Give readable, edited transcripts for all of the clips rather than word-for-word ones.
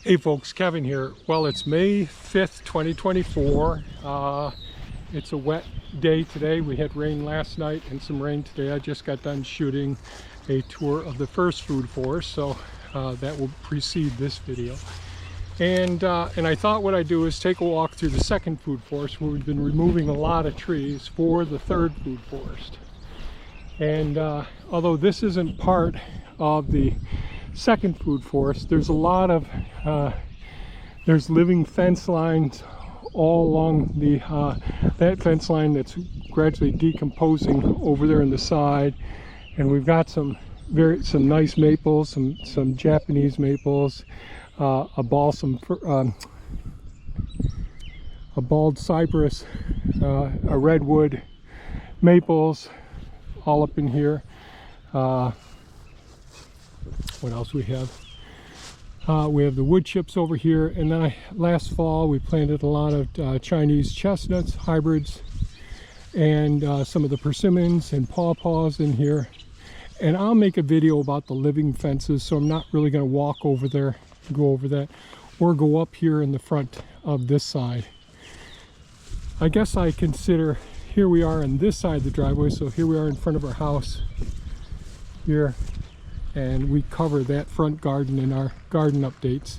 Hey folks, Kevin here. Well, it's May 5th, 2024. It's a wet day today. We had rain last night and some rain today. I just got done shooting a tour of the first food forest, so that will precede this video. And I thought what I'd do is take a walk through the second food forest, where we've been removing a lot of trees for the third food forest. And although this isn't part of the second food forest, there's a lot of there's living fence lines all along the that fence line that's gradually decomposing over there on the side, and we've got some nice maples, some Japanese maples, a bald cypress, a redwood, maples all up in here. What else we have? We have the wood chips over here, and then last fall we planted a lot of Chinese chestnuts, hybrids, and some of the persimmons and pawpaws in here. And I'll make a video about the living fences, so I'm not really going to walk over there, go over that, or go up here in the front of this side. I guess I consider, here we are on this side of the driveway, so here we are in front of our house here. And we cover that front garden in our garden updates.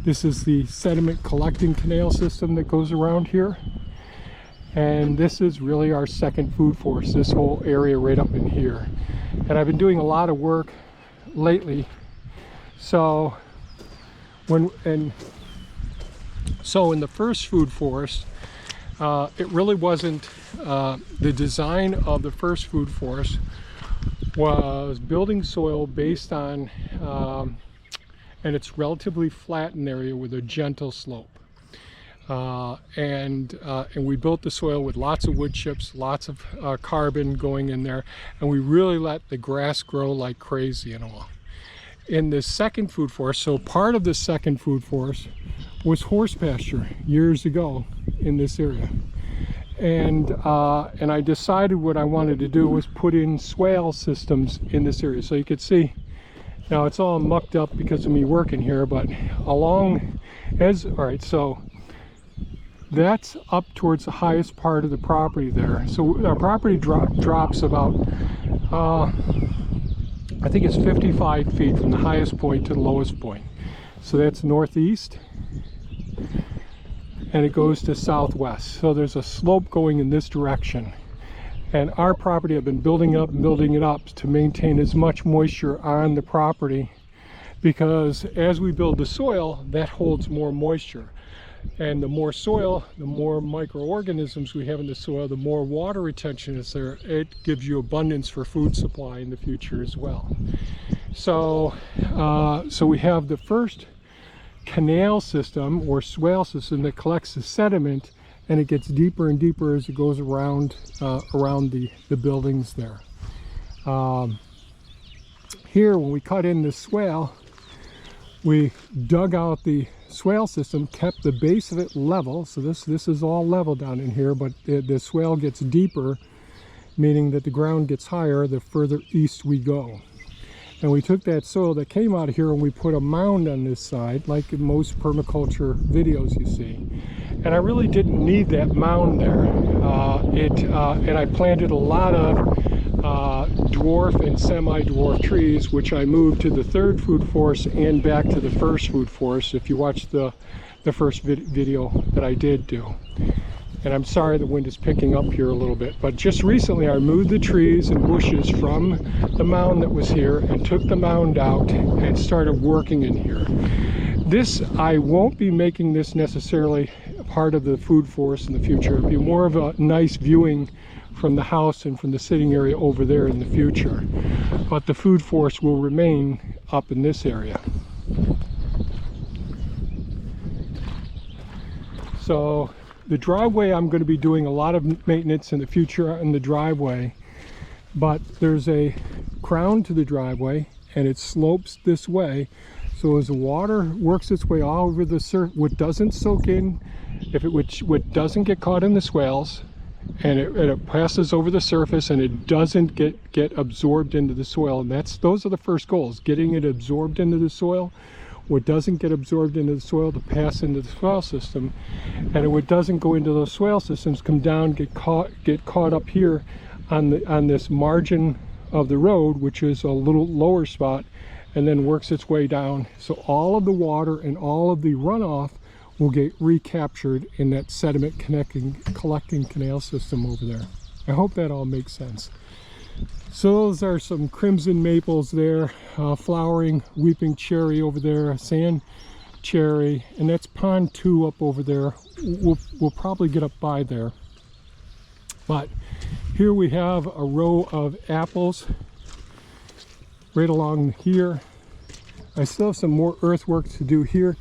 This is the sediment collecting canal system that goes around here. And this is really our second food forest, this whole area right up in here. And I've been doing a lot of work lately. So in the first food forest, it really wasn't, the design of the first food forest was building soil based on, and it's relatively flat in area with a gentle slope. And we built the soil with lots of wood chips, lots of carbon going in there, and we really let the grass grow like crazy and all. In the second food forest, so part of the second food forest was horse pasture years ago in this area. And I decided what I wanted to do was put in swale systems in this area. So you could see, now it's all mucked up because of me working here, but all right, so that's up towards the highest part of the property there. So our property drops about, I think it's 55 feet from the highest point to the lowest point. So that's northeast, and it goes to southwest. So there's a slope going in this direction. And our property, I've been building it up to maintain as much moisture on the property, because as we build the soil, that holds more moisture. And the more soil, the more microorganisms we have in the soil, the more water retention is there. It gives you abundance for food supply in the future as well. So, so we have the first canal system or swale system that collects the sediment, and it gets deeper and deeper as it goes around the buildings there. Here, when we cut in the swale, we dug out the swale system, kept the base of it level. So this is all level down in here, but the swale gets deeper, meaning that the ground gets higher the further east we go. And we took that soil that came out of here and we put a mound on this side, like in most permaculture videos you see. And I really didn't need that mound there. And I planted a lot of dwarf and semi-dwarf trees, which I moved to the third food forest and back to the first food forest, if you watch the first video that I did do. And I'm sorry the wind is picking up here a little bit, but just recently I moved the trees and bushes from the mound that was here and took the mound out and started working in here. This, I won't be making this necessarily part of the food forest in the future. It'll be more of a nice viewing from the house and from the sitting area over there in the future. But the food forest will remain up in this area. So the driveway, I'm going to be doing a lot of maintenance in the future on the driveway, but there's a crown to the driveway and it slopes this way. So as the water works its way all over the surface, what doesn't soak in, what doesn't get caught in the swales, and it passes over the surface and it doesn't get absorbed into the soil. And those are the first goals, getting it absorbed into the soil. what doesn't get absorbed into the soil to pass into the soil system, and what doesn't go into those soil systems come down, get caught up here on this margin of the road, which is a little lower spot, and then works its way down. So all of the water and all of the runoff will get recaptured in that sediment collecting canal system over there. I hope that all makes sense. So those are some crimson maples there, flowering weeping cherry over there, sand cherry, and that's pond 2 up over there. We'll probably get up by there. But here we have a row of apples right along here. I still have some more earthwork to do here.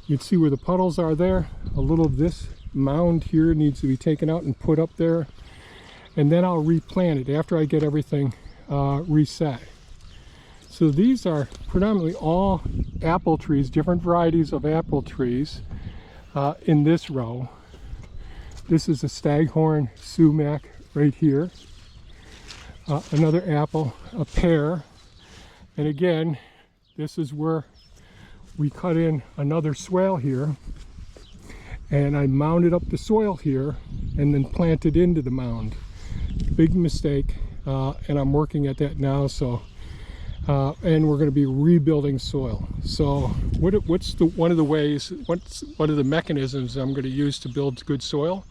You can see where the puddles are there. A little of this mound here needs to be taken out and put up there. And then I'll replant it after I get everything reset. So these are predominantly all apple trees, different varieties of apple trees in this row. This is a staghorn sumac right here. Another apple, a pear. And again, this is where we cut in another swale here. And I mounded up the soil here and then planted into the mound. Big mistake, and I'm working at that now. So and we're going to be rebuilding soil. So what's one of the mechanisms I'm going to use to build good soil?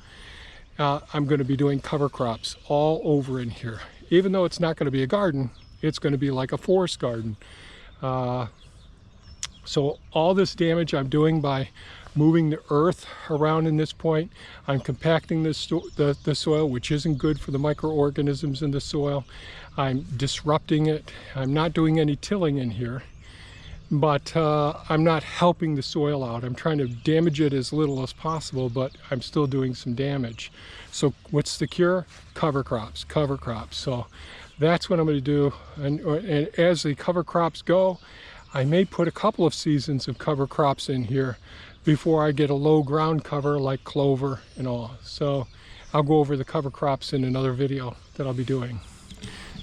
I'm going to be doing cover crops all over in here. Even though it's not going to be a garden, it's going to be like a forest garden. So all this damage I'm doing by moving the earth around in this point. I'm compacting the soil, which isn't good for the microorganisms in the soil. I'm disrupting it. I'm not doing any tilling in here, but I'm not helping the soil out. I'm trying to damage it as little as possible, but I'm still doing some damage. So what's the cure? Cover crops, cover crops. So that's what I'm going to do. And as the cover crops go, I may put a couple of seasons of cover crops in here before I get a low ground cover like clover and all. So I'll go over the cover crops in another video that I'll be doing.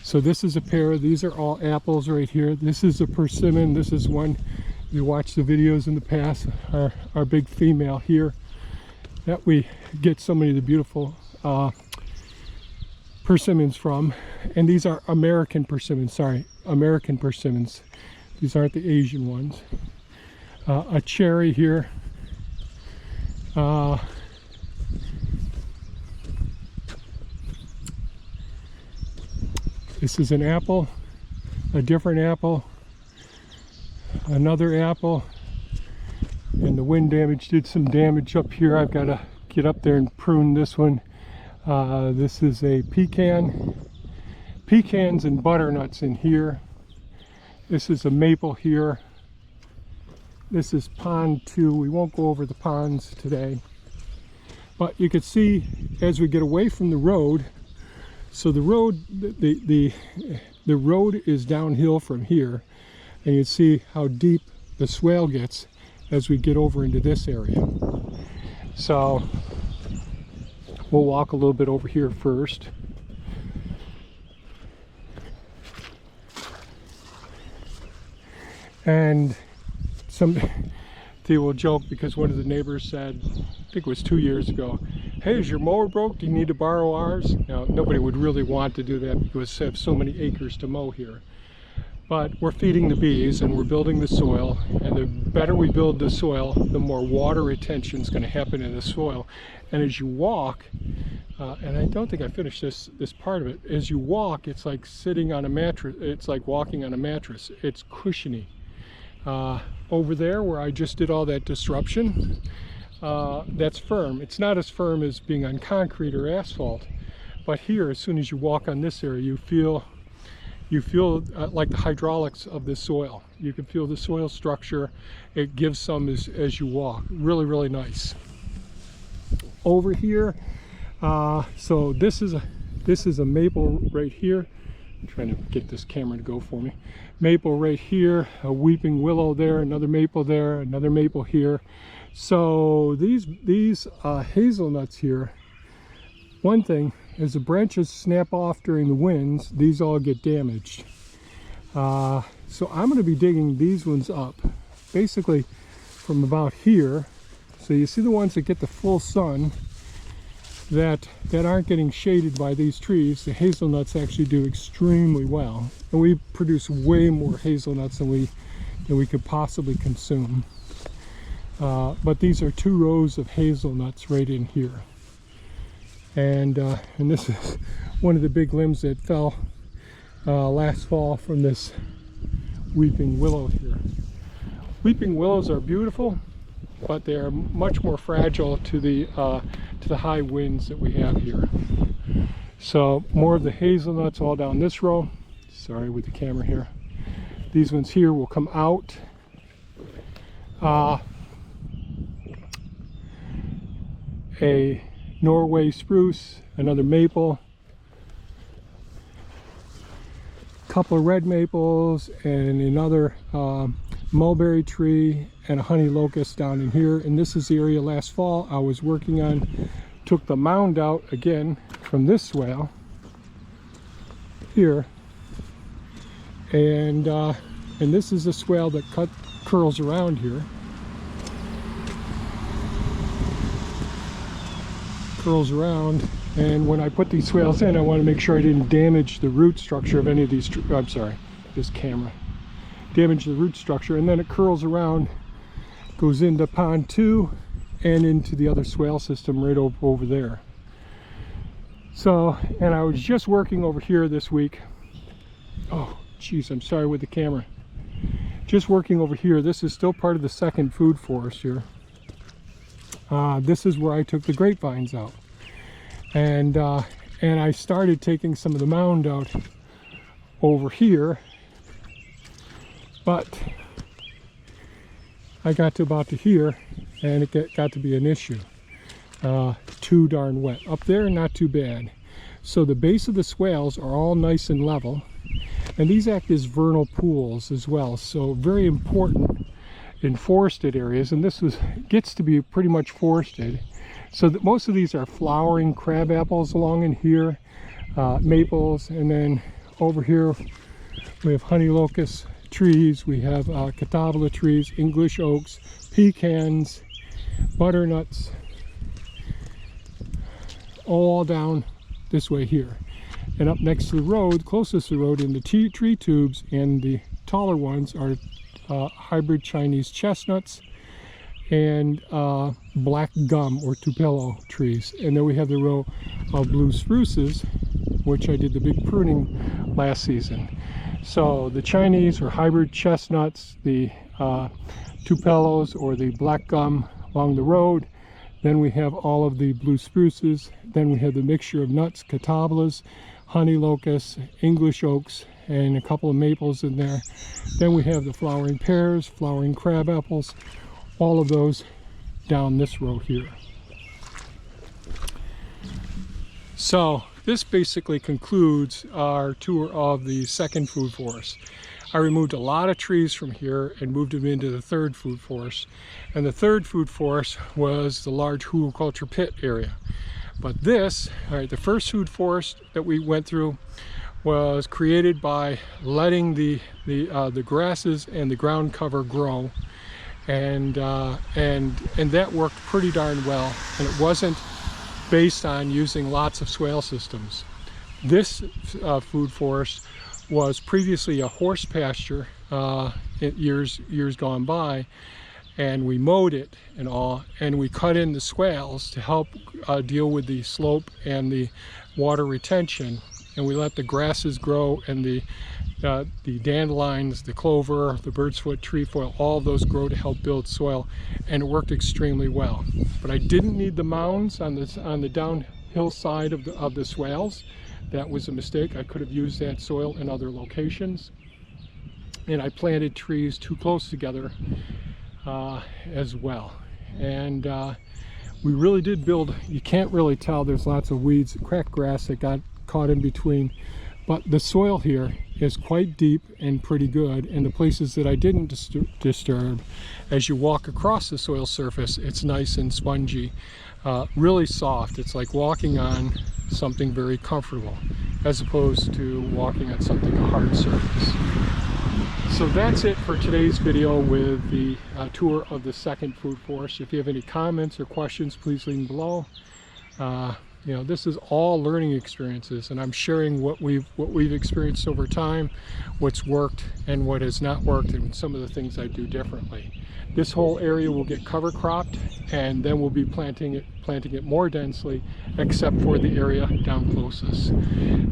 So this is a pear. These are all apples right here. This is a persimmon. This is one, if you watch the videos in the past, our big female here that we get so many of the beautiful persimmons from. And these are American persimmons, sorry, American persimmons. These aren't the Asian ones. A cherry here. This is an apple, a different apple, another apple, and the wind damage did some damage up here. I've got to get up there and prune this one. This is a pecan, pecans and butternuts in here. This is a maple here. This is pond 2. We won't go over the ponds today, but you can see as we get away from the road, so the road, the road is downhill from here, and you see how deep the swale gets as we get over into this area. So we'll walk a little bit over here first. And some people will joke because one of the neighbors said, I think it was 2 years ago, hey, is your mower broke? Do you need to borrow ours? Now, nobody would really want to do that because we have so many acres to mow here. But we're feeding the bees and we're building the soil, and the better we build the soil, the more water retention is going to happen in the soil. And as you walk, and I don't think I finished this part of it, as you walk, it's like sitting on a mattress. It's like walking on a mattress. It's cushiony. Over there where I just did all that disruption, that's firm. It's not as firm as being on concrete or asphalt, but here, as soon as you walk on this area, you feel like the hydraulics of the soil. You can feel the soil structure. It gives some as you walk. Really, really nice. Over here, so this is a maple right here. I'm trying to get this camera to go for me. Maple right here, a weeping willow there, another maple there, another maple here. So these hazelnuts here, one thing, as the branches snap off during the winds, these all get damaged. So I'm going to be digging these ones up basically from about here. So you see the ones that get the full sun that aren't getting shaded by these trees. The hazelnuts actually do extremely well, and we produce way more hazelnuts than we could possibly consume. But these are 2 rows of hazelnuts right in here, and this is one of the big limbs that fell last fall from this weeping willow here. Weeping willows are beautiful, but they are much more fragile to the high winds that we have here. So more of the hazelnuts all down this row. Sorry with the camera here. These ones here will come out. A Norway spruce, another maple, a couple of red maples, and another mulberry tree, and a honey locust down in here. And this is the area last fall I was working on. Took the mound out again from this swale here, and this is a swale that curls around here. Curls around, and when I put these swales in, I want to make sure I didn't damage the root structure of any of these I'm sorry, this camera. Damage the root structure, and then it curls around, goes into pond 2 and into the other swale system right over there. So, and I was just working over here this week. Oh geez, I'm sorry with the camera. Just working over here. This is still part of the second food forest here. This is where I took the grapevines out, and I started taking some of the mound out over here, but I got to about to here, and it got to be an issue. Too darn wet. Up there, not too bad. So the base of the swales are all nice and level, and these act as vernal pools as well. So very important in forested areas, and this gets to be pretty much forested. So that most of these are flowering crab apples along in here, maples, and then over here we have honey locust trees, we have catawba trees, English oaks, pecans, butternuts, all down this way here. And up next to the road, closest to the road in the tree tubes, and the taller ones are hybrid Chinese chestnuts and black gum or tupelo trees. And then we have the row of blue spruces, which I did the big pruning last season. So the Chinese or hybrid chestnuts, the tupelos or the black gum along the road. Then we have all of the blue spruces. Then we have the mixture of nuts, catawbas, honey locusts, English oaks, and a couple of maples in there. Then we have the flowering pears, flowering crab apples, all of those down this row here. So this basically concludes our tour of the second food forest. I removed a lot of trees from here and moved them into the third food forest. And the third food forest was the large hugelkultur pit area. But this, all right, the first food forest that we went through was created by letting the grasses and the ground cover grow, and that worked pretty darn well. And it wasn't based on using lots of swale systems. This food forest was previously a horse pasture years gone by, and we mowed it and all, and we cut in the swales to help deal with the slope and the water retention, and we let the grasses grow, and the dandelions, the clover, the bird's foot, trefoil, all of those grow to help build soil, and it worked extremely well. But I didn't need the mounds on the downhill side of the swales. That was a mistake. I could have used that soil in other locations, and I planted trees too close together as well. And we really did build. You can't really tell, there's lots of weeds, cracked grass that got caught in between, but the soil here is quite deep and pretty good. And the places that I didn't disturb, as you walk across the soil surface, it's nice and spongy, really soft. It's like walking on something very comfortable as opposed to walking on something, a hard surface. So that's it for today's video with the tour of the second food forest. If you have any comments or questions, please leave them below. You know, this is all learning experiences, and I'm sharing what we've experienced over time, what's worked and what has not worked, and some of the things I do differently. This whole area will get cover cropped, and then we'll be planting it more densely, except for the area down closest.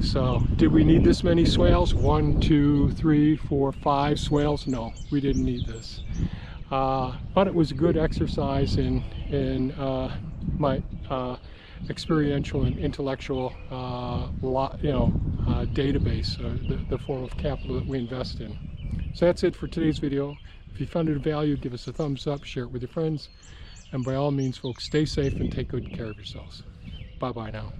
So, did we need this many swales? 1, 2, 3, 4, 5 swales? No, we didn't need this. But it was a good exercise in my experiential and intellectual database, the form of capital that we invest in. So that's it for today's video. If you found it of value, give us a thumbs up, share it with your friends, and by all means, folks, stay safe and take good care of yourselves. Bye bye now.